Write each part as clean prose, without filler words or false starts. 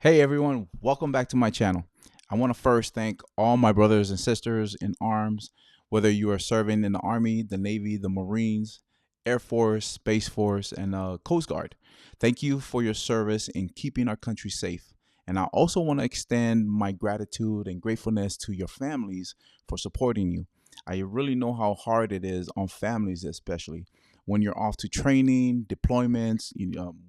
Hey everyone, welcome back to my channel. I want to first thank all my brothers and sisters in arms, whether you are serving in the Army, the Navy, the Marines, Air Force, Space Force, and Coast Guard. Thank you for your service in keeping our country safe. And I also want to extend my gratitude and gratefulness to your families for supporting you. I really know how hard it is on families, especially when you're off to training, deployments,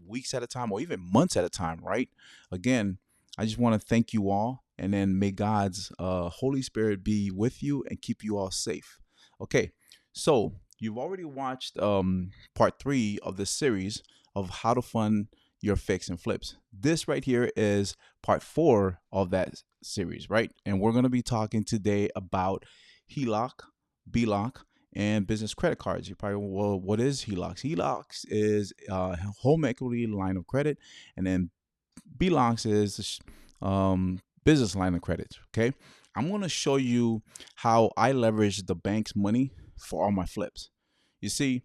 weeks at a time, or even months at a time, right? Again, I just want to thank you all, and then may God's Holy Spirit be with you and keep you all safe. Okay, so you've already watched part 3 of this series of how to fund your fix and flips. This right here is part 4 of that series, right? And we're going to be talking today about HELOC, BLOC, and business credit cards. You probably, well, what is HELOCs? HELOCs is home equity line of credit, and then BLOCs is business line of credit. Okay, I'm going to show you how I leverage the bank's money for all my flips. You see,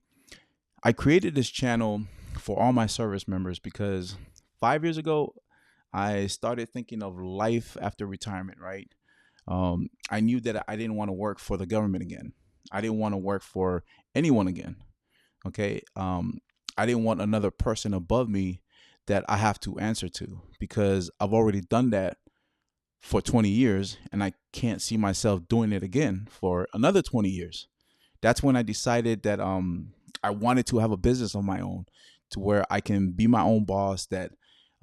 I created this channel for all my service members because 5 years ago, I started thinking of life after retirement, right? I knew that I didn't want to work for the government again. I didn't want to work for anyone again. Okay. I didn't want another person above me that I have to answer to because I've already done that for 20 years and I can't see myself doing it again for another 20 years. That's when I decided that I wanted to have a business on my own to where I can be my own boss, that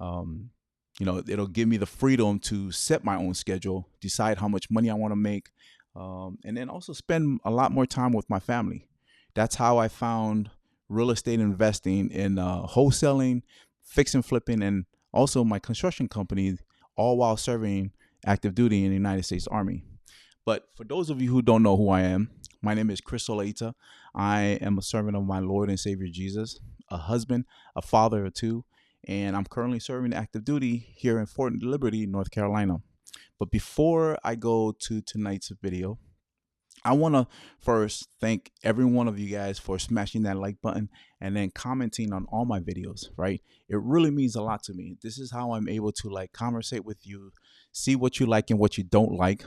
it'll give me the freedom to set my own schedule, decide how much money I want to make, and then also spend a lot more time with my family. That's how I found real estate investing in wholesaling, fix and flipping, and also my construction company, all while serving active duty in the United States Army. But for those of you who don't know who I am, my name is Chris Solaita. I am a servant of my Lord and Savior Jesus, a husband, a father of two, and I'm currently serving active duty here in Fort Liberty, North Carolina. But before I go to tonight's video, I want to first thank every one of you guys for smashing that like button and then commenting on all my videos, right? It really means a lot to me. This is how I'm able to conversate with you, see what you like and what you don't like,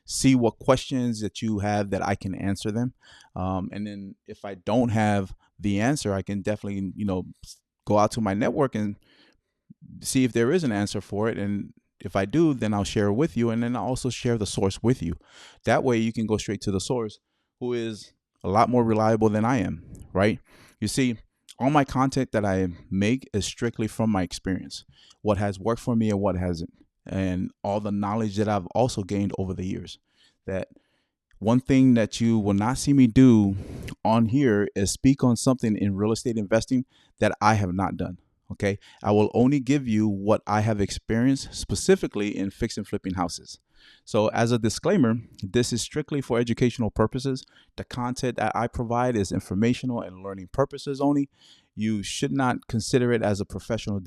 see what questions that you have that I can answer them. And then if I don't have the answer, I can definitely, go out to my network and see if there is an answer for it. And if I do, then I'll share it with you. And then I'll also share the source with you. That way you can go straight to the source, who is a lot more reliable than I am, right? You see, all my content that I make is strictly from my experience, what has worked for me and what hasn't, and all the knowledge that I've also gained over the years. That one thing that you will not see me do on here is speak on something in real estate investing that I have not done. Okay, I will only give you what I have experienced specifically in fix and flipping houses. So as a disclaimer, this is strictly for educational purposes. The content that I provide is informational and learning purposes only. You should not consider it as a professional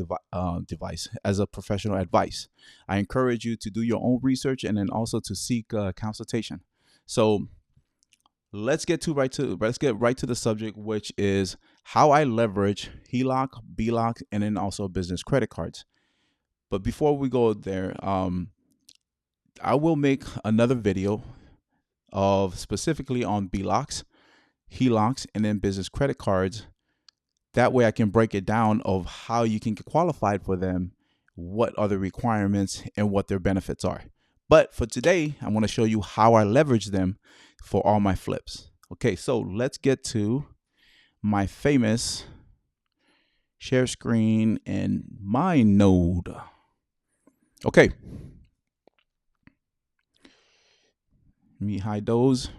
device, as a professional advice. I encourage you to do your own research and then also to seek consultation. So let's get right to the subject, which is how I leverage HELOC, BLOC, and then also business credit cards. But before we go there, I will make another video of specifically on BLOCs, HELOCs, and then business credit cards. That way I can break it down of how you can get qualified for them, what are the requirements, and what their benefits are. But for today, I want to show you how I leverage them for all my flips. Okay, so let's get to my famous share screen and my node. Okay. Let me hide those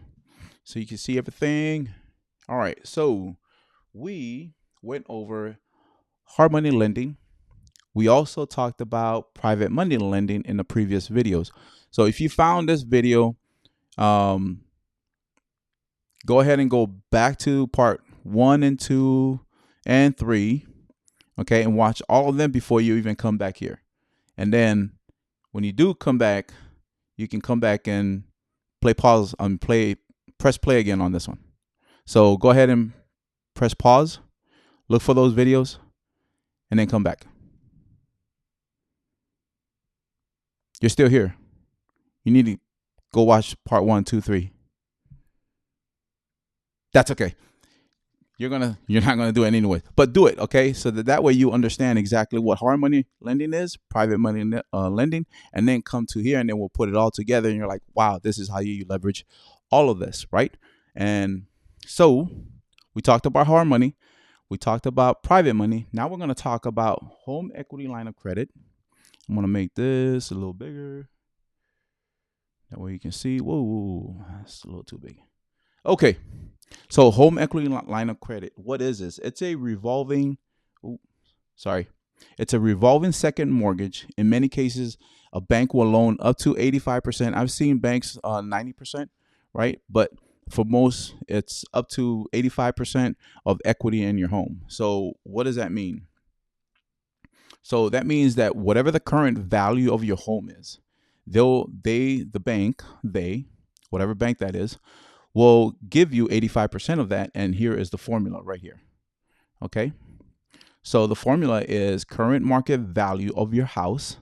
so you can see everything. All right, so we went over hard money lending. We also talked about private money lending in the previous videos. So if you found this video, go ahead and go back to part 1 and 2 and 3, okay, and watch all of them before you even come back here. And then when you do come back, you can come back and press play again on this one. So go ahead and press pause, look for those videos, and then come back. You're still here. You need to go watch part 1, 2, 3. That's okay. You're not gonna do it anyway, but do it, okay? So that way you understand exactly what hard money lending is, private money lending, and then come to here, and then we'll put it all together, and you're like, wow, this is how you leverage all of this, right? And so we talked about hard money, we talked about private money. Now we're gonna talk about home equity line of credit. I'm gonna make this a little bigger. That way you can see. Whoa, that's a little too big. Okay. So home equity line of credit, what is this? It's a revolving, it's a revolving second mortgage. In many cases, a bank will loan up to 85%. I've seen banks 90%, right? But for most, it's up to 85% of equity in your home. So what does that mean? So that means that whatever the current value of your home is, whatever bank that is, will give you 85% of that. And here is the formula right here. Okay. So the formula is current market value of your house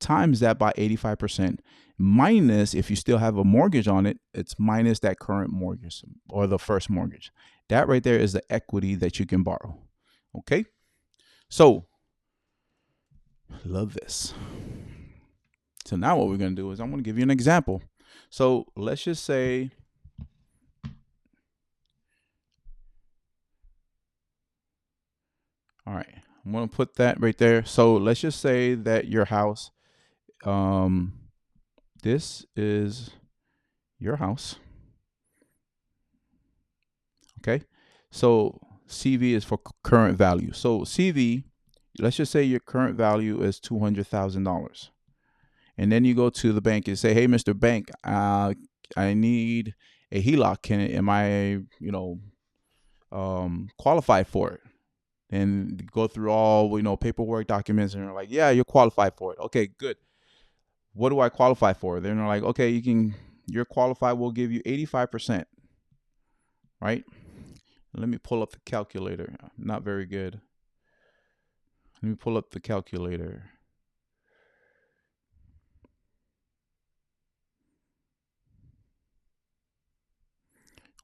times that by 85% minus, if you still have a mortgage on it, it's minus that current mortgage or the first mortgage. That right there is the equity that you can borrow. Okay. So love this. So now what we're going to do is I'm going to give you an example. So let's just say, all right, I'm going to put that right there. So let's just say that your house, this is your house. Okay. So CV is for current value. So CV, let's just say your current value is $200,000. And then you go to the bank and say, hey, Mr. Bank, I need a HELOC. Am I, qualified for it? And go through all, paperwork documents, and they're like, yeah, you're qualified for it. Okay, good. What do I qualify for? Then they're like, okay, you're qualified. We'll give you 85%, right? Let me pull up the calculator. Not very good. Let me pull up the calculator.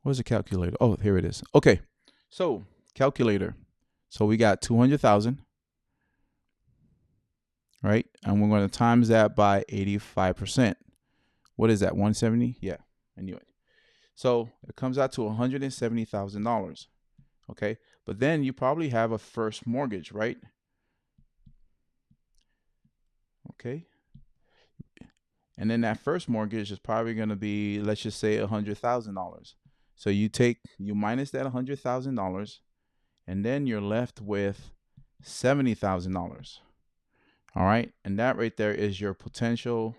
Where's the calculator? Oh, here it is. Okay. So calculator. So we got 200,000, right? And we're going to times that by 85%. What is that? 170? Yeah, I knew it. So it comes out to $170,000. Okay. But then you probably have a first mortgage, right? Okay. And then that first mortgage is probably going to be, let's just say $100,000. So you minus that $100,000, and then you're left with $70,000. All right. And that right there is your potential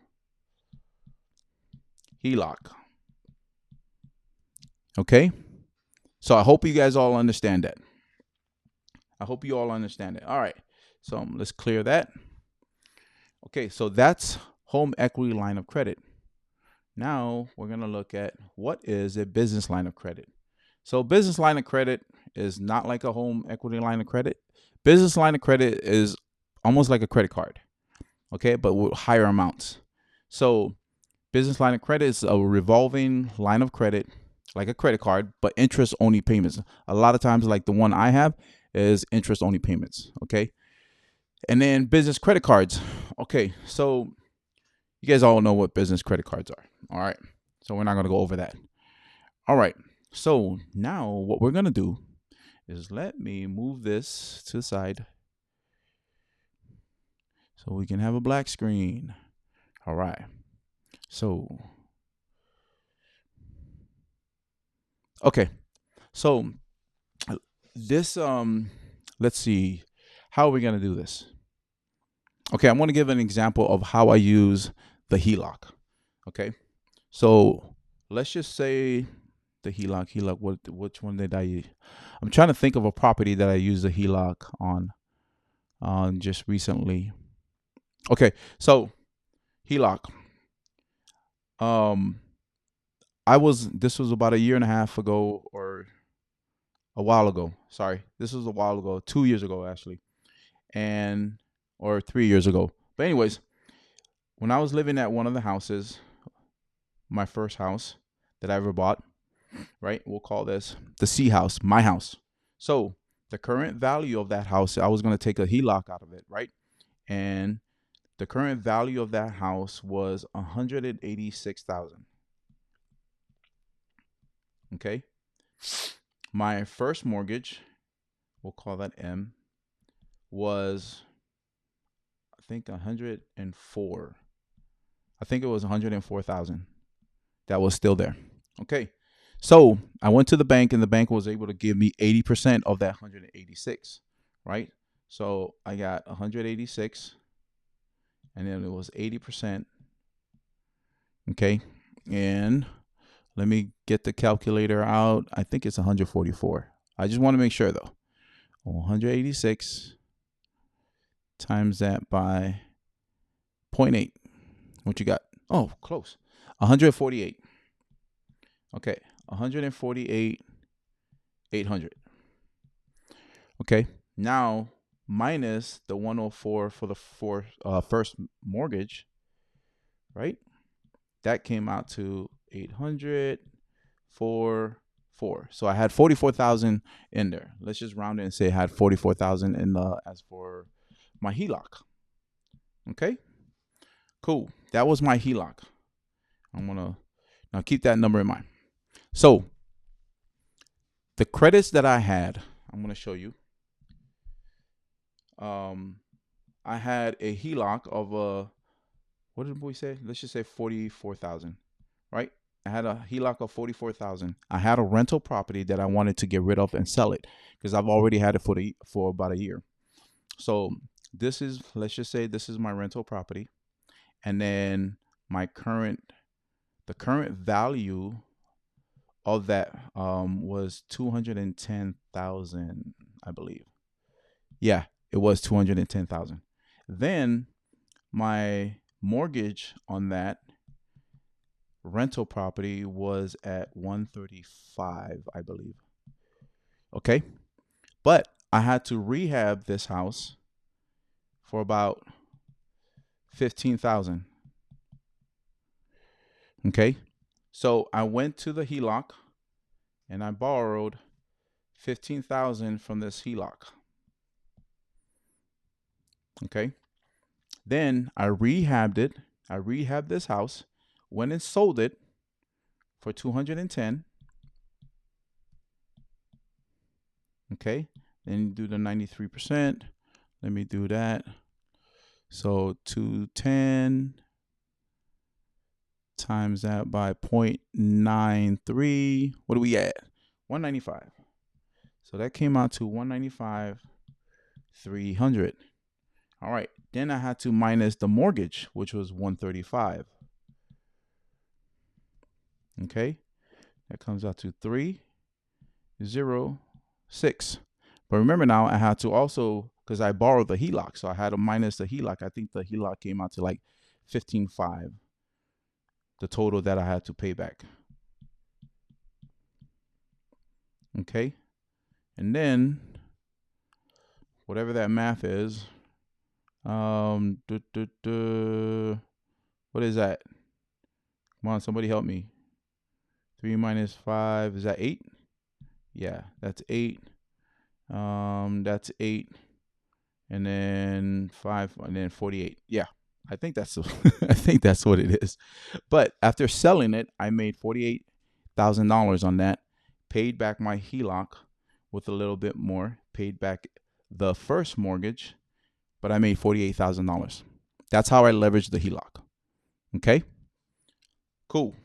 HELOC. Okay. So I hope you guys all understand that. All right. So let's clear that. Okay. So that's home equity line of credit. Now we're going to look at what is a business line of credit. So business line of credit is not like a home equity line of credit. Business line of credit is almost like a credit card, okay, but with higher amounts. So business line of credit is a revolving line of credit, like a credit card, but interest only payments. A lot of times, like the one I have, is interest only payments, okay? And then business credit cards. Okay, so you guys all know what business credit cards are, all right? So we're not going to go over that. All right, so now what we're going to do is let me move this to the side so we can have a black screen. All right. So, okay. So this, let's see, how are we going to do this? Okay. I want to give an example of how I use the HELOC. Okay. So let's just say the HELOC, which one did I use? I'm trying to think of a property that I used the HELOC on just recently. Okay. So HELOC. This was about a year and a half ago, or a while ago. Sorry. This was a while ago, 2 years ago, actually. Or 3 years ago. But anyways, when I was living at one of the houses, my first house that I ever bought, right? We'll call this the C house, my house. So the current value of that house, I was going to take a HELOC out of it, right? And the current value of that house was 186,000. Okay. My first mortgage, we'll call that M, was I think 104. I think it was 104,000. That was still there. Okay. So I went to the bank and the bank was able to give me 80% of that 186, right? So I got 186 and then it was 80%. Okay. And let me get the calculator out. I think it's 144. I just want to make sure though. 186 times that by 0.8. What you got? Oh, close. 148. Okay. 148, 800. Okay. Now minus the 104 for the first mortgage, right? That came out to 800, 4. So I had 44,000 in there. Let's just round it and say I had 44,000 in as for my HELOC. Okay. Cool. That was my HELOC. I'm gonna now keep that number in mind. So the credits that I had, I'm gonna show you. I had a HELOC of what did we say? Let's just say 44,000, right? I had a HELOC of 44,000. I had a rental property that I wanted to get rid of and sell it because I've already had it for about a year. So this is, let's just say this is my rental property, and then the current value of that was 210,000, I believe. Yeah, it was 210,000. Then my mortgage on that rental property was at 135, I believe. Okay. But I had to rehab this house for about 15,000. Okay. So I went to the HELOC and I borrowed 15,000 from this HELOC. Okay. Then I rehabbed it. I rehabbed this house, went and sold it for 210. Okay. Then you do the 93%. Let me do that. So 210 times that by 0.93. What do we at? 195. So that came out to 195, 300. All right. Then I had to minus the mortgage, which was 135. Okay. That comes out to 306. But remember now, I had to also, because I borrowed the HELOC, so I had to minus the HELOC. I think the HELOC came out to like 15.5, the total that I had to pay back. Okay. And then whatever that math is, what is that? Come on, somebody help me. 3 minus 5, is that 8? Yeah, that's 8. That's 8. And then 5, and then 48. Yeah, I think that's I think that's what it is. But after selling it, I made $48,000 on that. Paid back my HELOC with a little bit more. Paid back the first mortgage, but I made $48,000. That's how I leveraged the HELOC. Okay. Cool.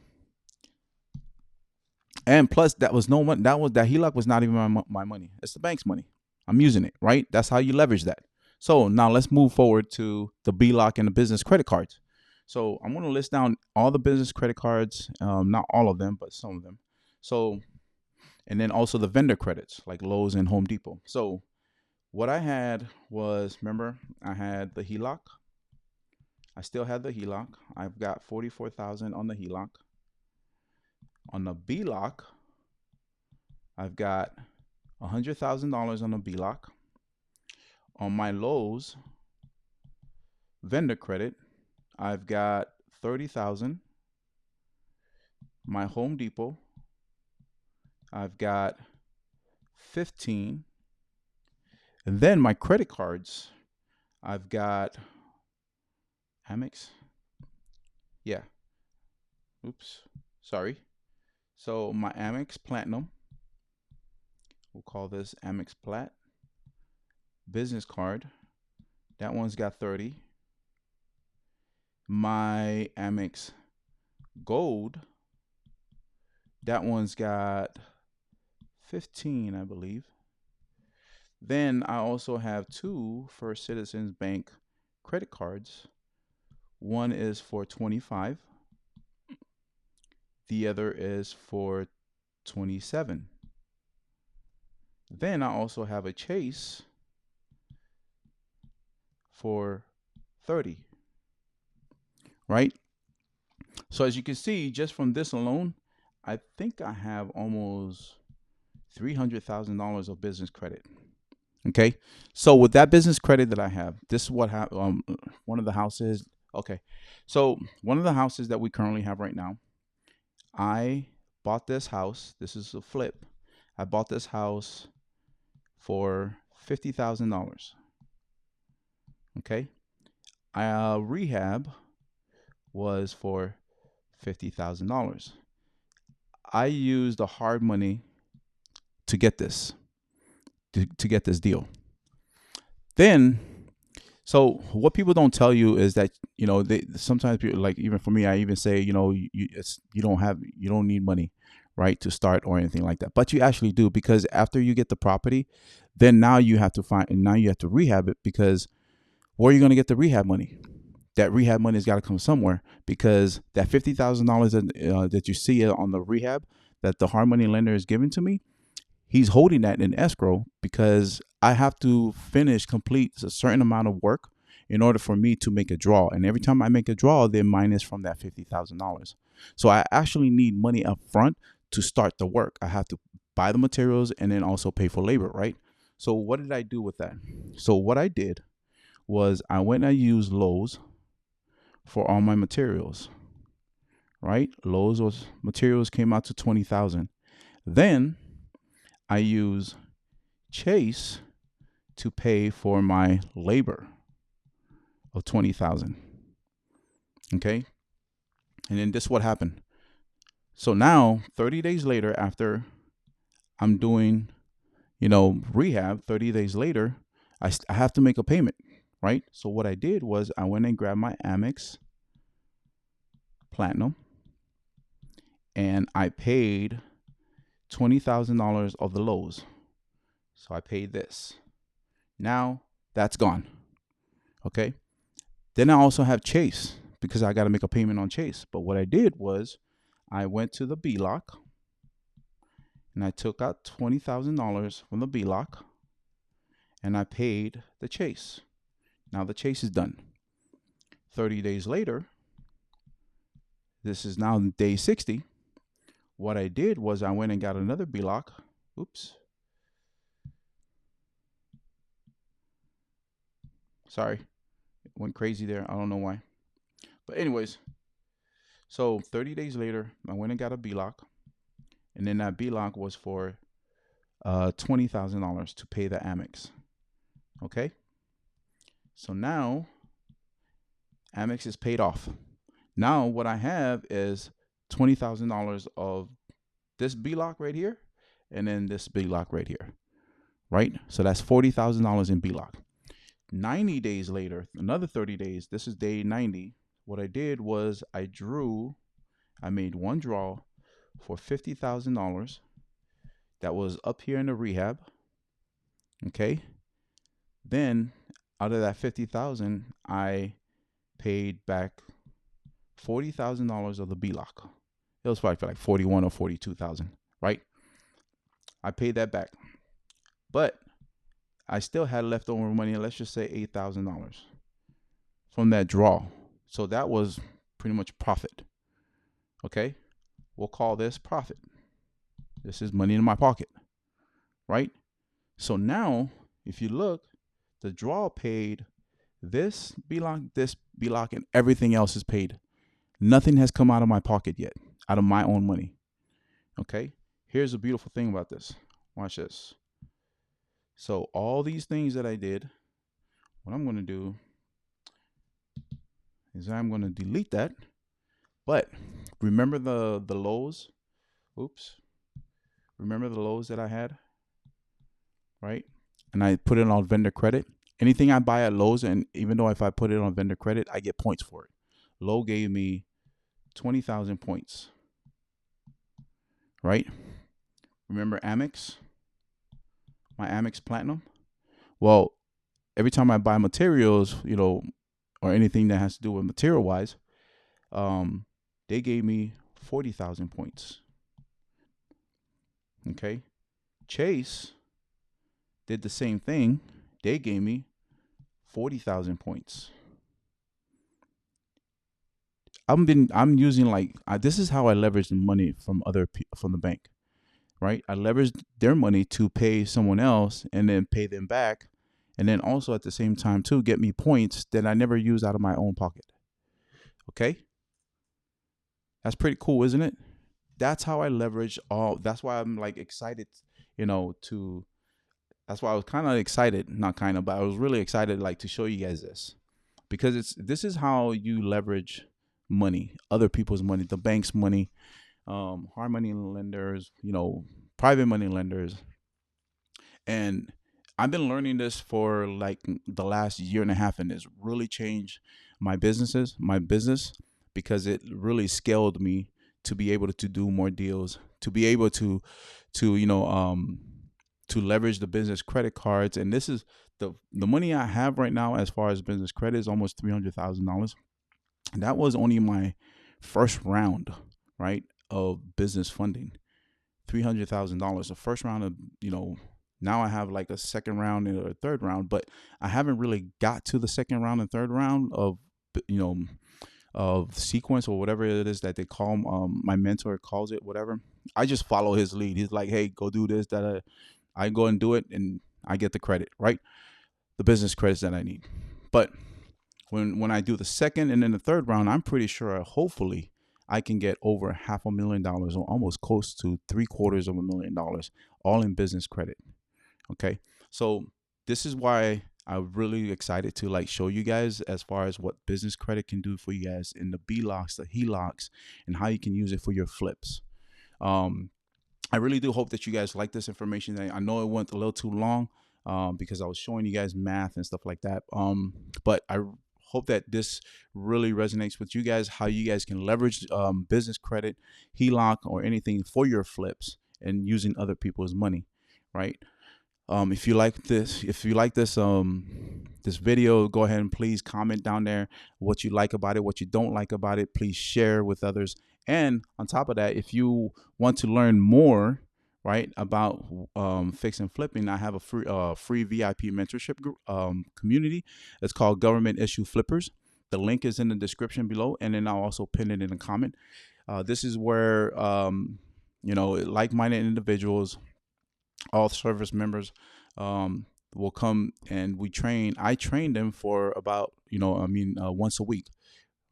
And plus, that HELOC was not even my money. It's the bank's money. I'm using it, right? That's how you leverage that. So now let's move forward to the BLOC and the business credit cards. So I'm going to list down all the business credit cards, not all of them, but some of them. So, and then also the vendor credits like Lowe's and Home Depot. So what I had was, remember, I had the HELOC. I still had the HELOC. I've got 44,000 on the HELOC. On the BLOC, I've got $100,000 on the BLOC. On my Lowe's vendor credit, I've got 30,000. My Home Depot, I've got 15. And then my credit cards, I've got Amex. Yeah. Oops. Sorry. So my Amex Platinum, we'll call this Amex Plat. Business card, that one's got 30. My Amex Gold, that one's got 15, I believe. Then I also have two First Citizens Bank credit cards. One is for 25. The other is for 27. Then I also have a Chase for 30, right? So as you can see, just from this alone, I think I have almost $300,000 of business credit. Okay. So with that business credit that I have, this is what one of the houses. Okay. So one of the houses that we currently have right now, I bought this house. This is a flip. I bought this house for $50,000. Okay. Rehab was for $50,000. I used the hard money to get this, to get this deal. Then, so what people don't tell you is that, you know, they sometimes people, like, even for me, I even say, you know, you don't need money, right, to start or anything like that. But you actually do, because after you get the property, then now you have to rehab it, because where are you going to get the rehab money? That rehab money has got to come somewhere, because that $50,000 that you see on the rehab that the hard money lender is giving to me, he's holding that in escrow, because I have to complete a certain amount of work in order for me to make a draw. And every time I make a draw, they're minus from that $50,000. So I actually need money up front to start the work. I have to buy the materials and then also pay for labor, right? So what did I do with that? So what I did was I went and I used Lowe's for all my materials, right? Lowe's materials came out to 20,000. Then I use Chase to pay for my labor of 20,000. Okay. And then this is what happened. So now 30 days later, after I'm doing, rehab, 30 days later, I have to make a payment, right? So what I did was I went and grabbed my Amex Platinum and I paid $20,000 of the Lowe's. So I paid this. Now that's gone. Okay. Then I also have Chase, because I got to make a payment on Chase. But what I did was I went to the BLOC and I took out $20,000 from the BLOC and I paid the Chase. Now the Chase is done. 30 days later, this is now day 60. What I did was I went and got another BLOC. Oops. Sorry, it went crazy there. I don't know why. But anyways, so 30 days later, I went and got a BLOC. And then that BLOC was for $20,000 to pay the Amex. Okay. So now Amex is paid off. Now what I have is $20,000 of this BLOC right here, and then this BLOC right here, right? So that's $40,000 in BLOC. 90 days later, another 30 days, this is day 90. What I did was I made one draw for $50,000 that was up here in the rehab. Okay. Then out of that 50,000, I paid back $40,000 of the BLOC. It was probably for like 41 or 42,000, right? I paid that back, but I still had leftover money. Let's just say $8,000 from that draw. So that was pretty much profit. Okay. We'll call this profit. This is money in my pocket, right? So now if you look, the draw paid this BLOC, this BLOC, and everything else is paid. Nothing has come out of my pocket yet, out of my own money. Okay. Here's the beautiful thing about this. Watch this. So all these things that I did, what I'm going to do is I'm going to delete that. But remember the lows? Oops. Remember the lows that I had? Right? And I put it on vendor credit. Anything I buy at Lowe's, and even though if I put it on vendor credit, I get points for it. Lowe gave me 20,000 points. Right? Remember Amex? My Amex Platinum? Well, every time I buy materials, or anything that has to do with material wise, they gave me 40,000 points. Okay. Chase did the same thing. They gave me 40,000 points. I'm using this is how I leverage the money from from the bank, right? I leveraged their money to pay someone else and then pay them back, and then also at the same time too get me points that I never use out of my own pocket. Okay, that's pretty cool, isn't it? That's how I leverage all. That's why I'm excited, to. That's why I was kind of excited, not kind of, but I was really excited to show you guys this, because this is how you leverage money, other people's money, the bank's money, hard money lenders, private money lenders. And I've been learning this for the last year and a half, and it's really changed my business, because it really scaled me to be able to do more deals, to be able to leverage the business credit cards. And this is the money I have right now as far as business credit is almost $300,000. And that was only my first round, right, of business funding. $300,000. The first round of, now I have a second round and a third round, but I haven't really got to the second round and third round of, of sequence or whatever it is that they call my mentor calls it, whatever. I just follow his lead. He's like, hey, go do this, that. I go and do it, and I get the credit, right? The business credits that I need. But when I do the second and then the third round, I'm pretty sure, hopefully, I can get over $500,000 or almost close to $750,000, all in business credit. Okay, so this is why I'm really excited to show you guys as far as what business credit can do for you guys in the BLOCs, the HELOCs, and how you can use it for your flips. I really do hope that you guys like this information. I know it went a little too long because I was showing you guys math and stuff like that. But I hope that this really resonates with you guys, how you guys can leverage business credit, HELOC, or anything for your flips and using other people's money, right? If you like this, this video, go ahead and please comment down there what you like about it, what you don't like about it. Please share with others. And on top of that, if you want to learn more, right, about fix and flipping, I have a free VIP mentorship group community. It's called Government Issue Flippers. The link is in the description below, and then I'll also pin it in a comment. This is where like-minded individuals, all service members, will come and I train them for about once a week.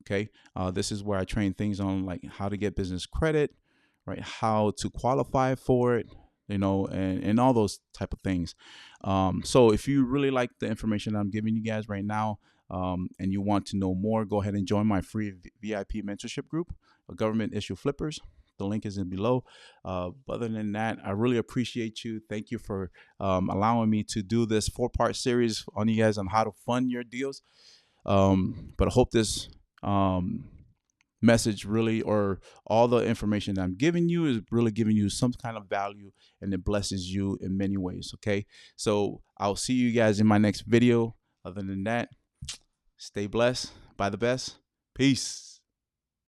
Okay, this is where I train things on how to get business credit, right? How to qualify for it, and all those type of things. So if you really like the information I'm giving you guys right now, and you want to know more, go ahead and join my free VIP mentorship group, Government Issue Flippers. The link is in below. Other than that, I really appreciate you. Thank you for allowing me to do this 4-part series on you guys on how to fund your deals. But I hope this message really, or all the information that I'm giving you, is really giving you some kind of value, and it blesses you in many ways. Okay, so I'll see you guys in my next video. Other than that, stay blessed by the best. Peace.